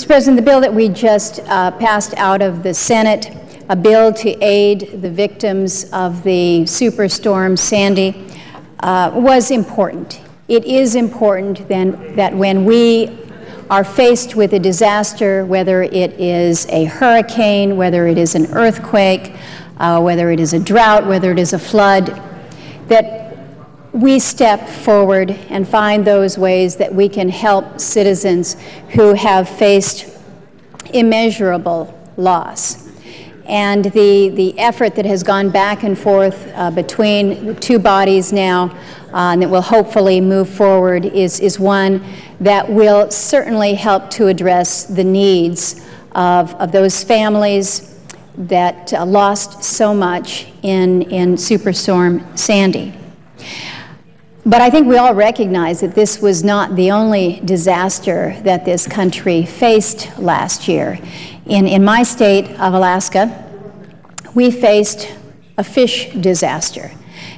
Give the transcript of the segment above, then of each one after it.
Mr. President, the bill that we just passed out of the Senate, a bill to aid the victims of the Superstorm Sandy, was important. It is important then that when we are faced with a disaster, whether it is a hurricane, whether it is an earthquake, whether it is a drought, whether it is a flood, that we step forward and find those ways that we can help citizens who have faced immeasurable loss. And the effort that has gone back and forth between the two bodies now and that will hopefully move forward is one that will certainly help to address the needs of those families that lost so much in Superstorm Sandy. But I think we all recognize that this was not the only disaster that this country faced last year. In my state of Alaska, we faced a fish disaster.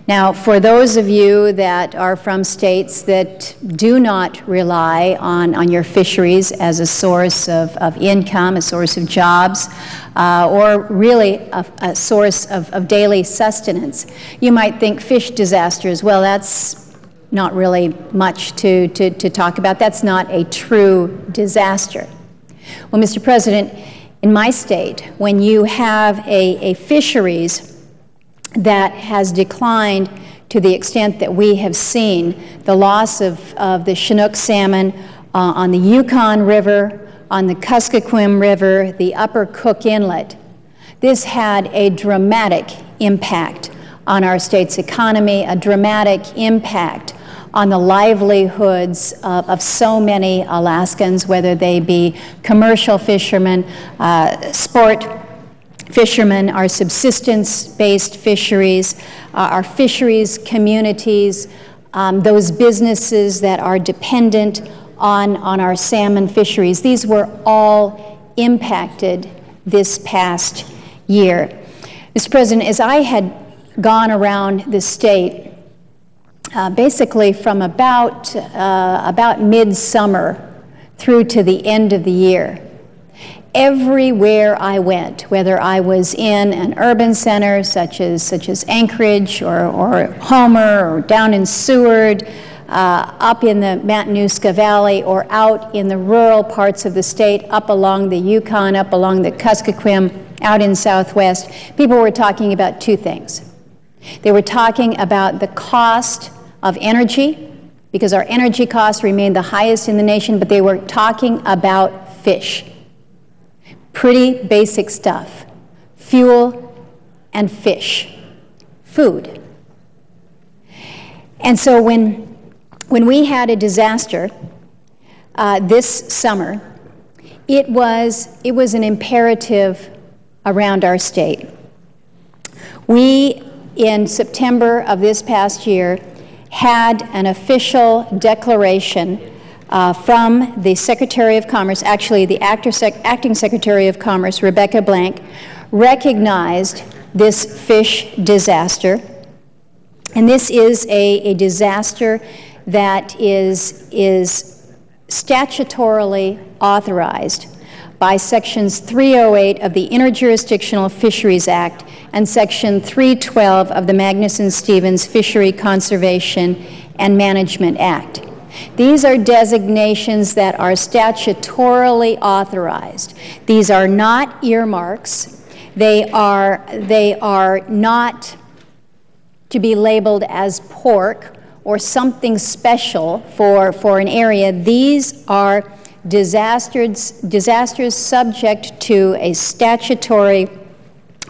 Now, for those of you that are from states that do not rely on your fisheries as a source of income, a source of jobs, or really a source of daily sustenance, you might think fish disasters, well, that's not really much to talk about. That's not a true disaster. Well, Mr. President, in my state, when you have a fisheries that has declined to the extent that we have seen, the loss of the Chinook salmon on the Yukon River, on the Kuskokwim River, the Upper Cook Inlet, this had a dramatic impact on our state's economy, a dramatic impact on the livelihoods of so many Alaskans, whether they be commercial fishermen, sport fishermen, our subsistence-based fisheries, our fisheries communities, those businesses that are dependent on our salmon fisheries. These were all impacted this past year. Mr. President, as I had gone around the state, basically from about midsummer through to the end of the year, everywhere I went, whether I was in an urban center such as Anchorage or Homer or down in Seward, up in the Matanuska Valley, or out in the rural parts of the state, up along the Yukon, up along the Kuskokwim, out in Southwest, people were talking about two things. They were talking about the cost of energy, because our energy costs remain the highest in the nation, but they were talking about fish. Pretty basic stuff. Fuel and fish. Food. And so when we had a disaster this summer, it was an imperative around our state. We, in September of this past year, had an official declaration from the Secretary of Commerce, actually the acting Secretary of Commerce, Rebecca Blank, recognized this fish disaster. And this is a disaster that is statutorily authorized by Sections 308 of the Interjurisdictional Fisheries Act and Section 312 of the Magnuson-Stevens Fishery Conservation and Management Act. These are designations that are statutorily authorized. These are not earmarks. They are not to be labeled as pork or something special for an area. These are disasters subject to a statutory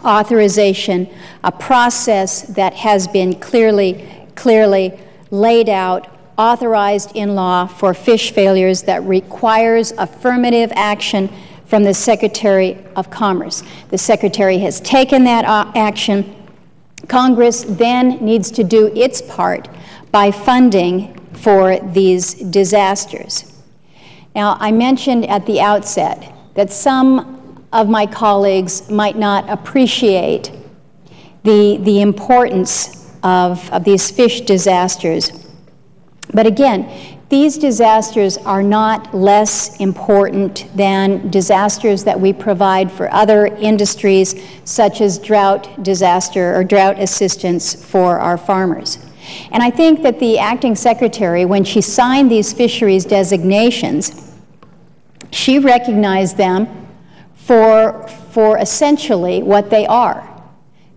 authorization, a process that has been clearly laid out, authorized in law for fish failures that requires affirmative action from the Secretary of Commerce. The Secretary has taken that action. Congress then needs to do its part by funding for these disasters. Now, I mentioned at the outset that some of my colleagues might not appreciate the importance of these fish disasters. But again, These disasters are not less important than disasters that we provide for other industries, such as drought disaster or drought assistance for our farmers. And I think that the acting secretary, when she signed these fisheries designations, she recognized them for essentially what they are: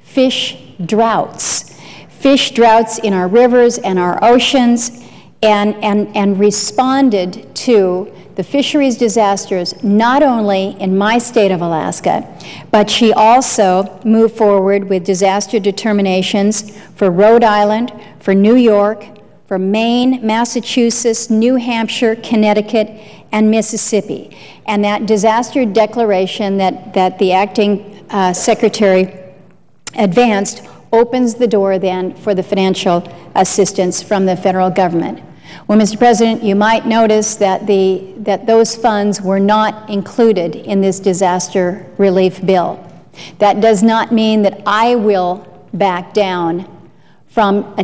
fish droughts. Fish droughts in our rivers and our oceans, and responded to the fisheries disasters not only in my state of Alaska, but she also moved forward with disaster determinations for Rhode Island, for New York, for Maine, Massachusetts, New Hampshire, Connecticut, and Mississippi. And that disaster declaration that the acting secretary advanced opens the door then for the financial assistance from the federal government. Well, Mr. President, you might notice that those funds were not included in this disaster relief bill. That does not mean that I will back down from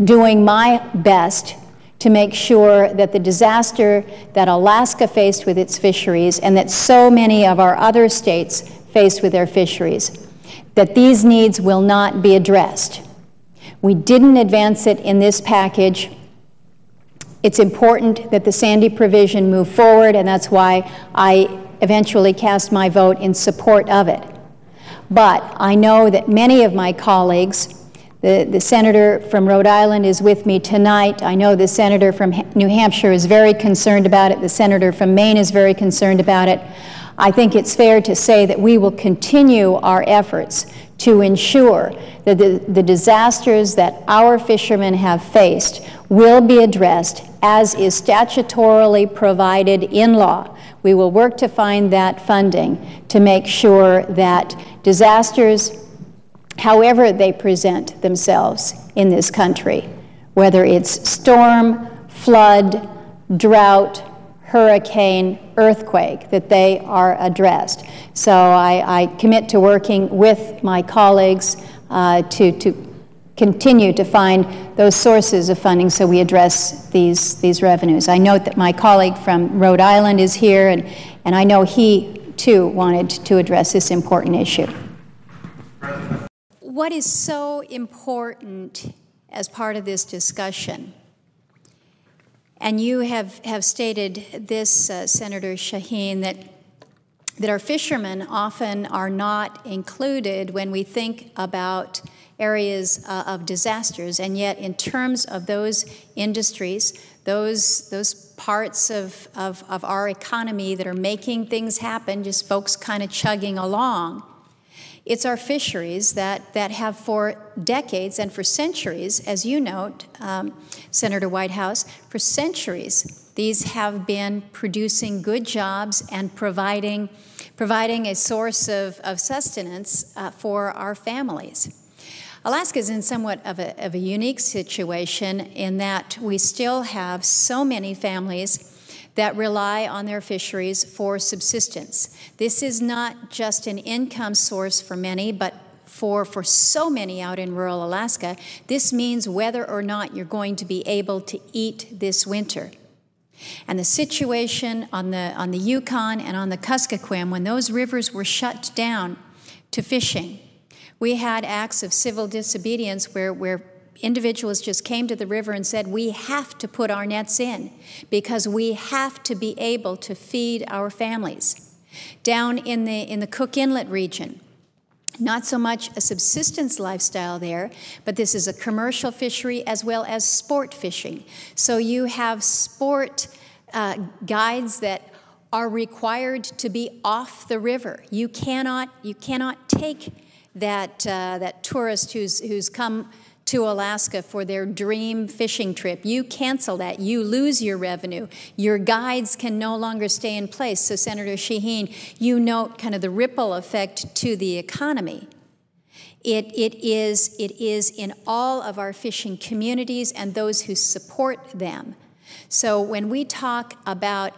doing my best to make sure that the disaster that Alaska faced with its fisheries, and that so many of our other states faced with their fisheries, that these needs will not be addressed. We didn't advance it in this package. It's important that the Sandy provision move forward, and that's why I eventually cast my vote in support of it. But I know that many of my colleagues, the senator from Rhode Island is with me tonight. I know the senator from New Hampshire is very concerned about it. The senator from Maine is very concerned about it. I think it's fair to say that we will continue our efforts to ensure that the disasters that our fishermen have faced will be addressed as is statutorily provided in law. We will work to find that funding to make sure that disasters, however they present themselves in this country, whether it's storm, flood, drought, hurricane, earthquake, that they are addressed. So I commit to working with my colleagues to continue to find those sources of funding so we address these revenues. I note that my colleague from Rhode Island is here, and I know he too wanted to address this important issue. What is so important as part of this discussion, and you have stated this, Senator Shaheen, that our fishermen often are not included when we think about areas of disasters, and yet in terms of those industries, those parts of our economy that are making things happen, just folks kind of chugging along, it's our fisheries that have for decades and for centuries, as you note, Senator Whitehouse, for centuries, these have been producing good jobs and providing a source of sustenance for our families. Alaska is in somewhat of a unique situation in that we still have so many families that rely on their fisheries for subsistence. This is not just an income source for many, but for so many out in rural Alaska, this means whether or not you're going to be able to eat this winter. And the situation on the Yukon and on the Kuskokwim, when those rivers were shut down to fishing, we had acts of civil disobedience where individuals just came to the river and said, we have to put our nets in because we have to be able to feed our families. Down in the Cook Inlet region, not so much a subsistence lifestyle there, but this is a commercial fishery as well as sport fishing. So you have sport guides that are required to be off the river. You cannot take that tourist who's come to Alaska for their dream fishing trip. You cancel that. You lose your revenue. Your guides can no longer stay in place. So Senator Shaheen, you note kind of the ripple effect to the economy. It is in all of our fishing communities and those who support them. So when we talk about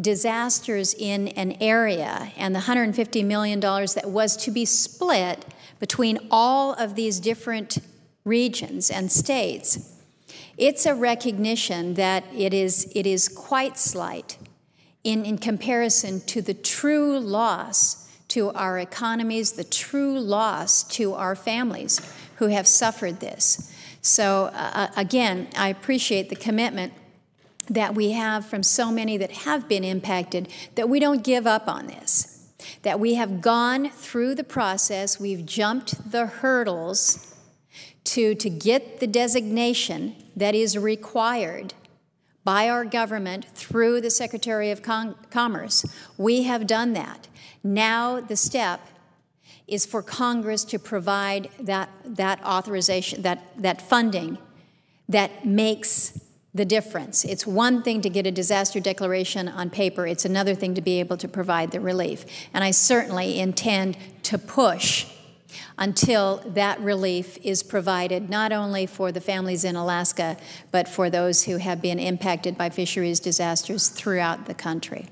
disasters in an area and the $150 million that was to be split between all of these different regions and states, It's a recognition that it is quite slight in comparison to the true loss to our economies, the true loss to our families who have suffered this. So again, I appreciate the commitment that we have from so many that have been impacted, that we don't give up on this, that we have gone through the process, we've jumped the hurdles to get the designation that is required by our government through the Secretary of Commerce. We have done that. Now the step is for Congress to provide that authorization, that funding that makes the difference. It's one thing to get a disaster declaration on paper. It's another thing to be able to provide the relief. And I certainly intend to push until that relief is provided, not only for the families in Alaska, but for those who have been impacted by fisheries disasters throughout the country.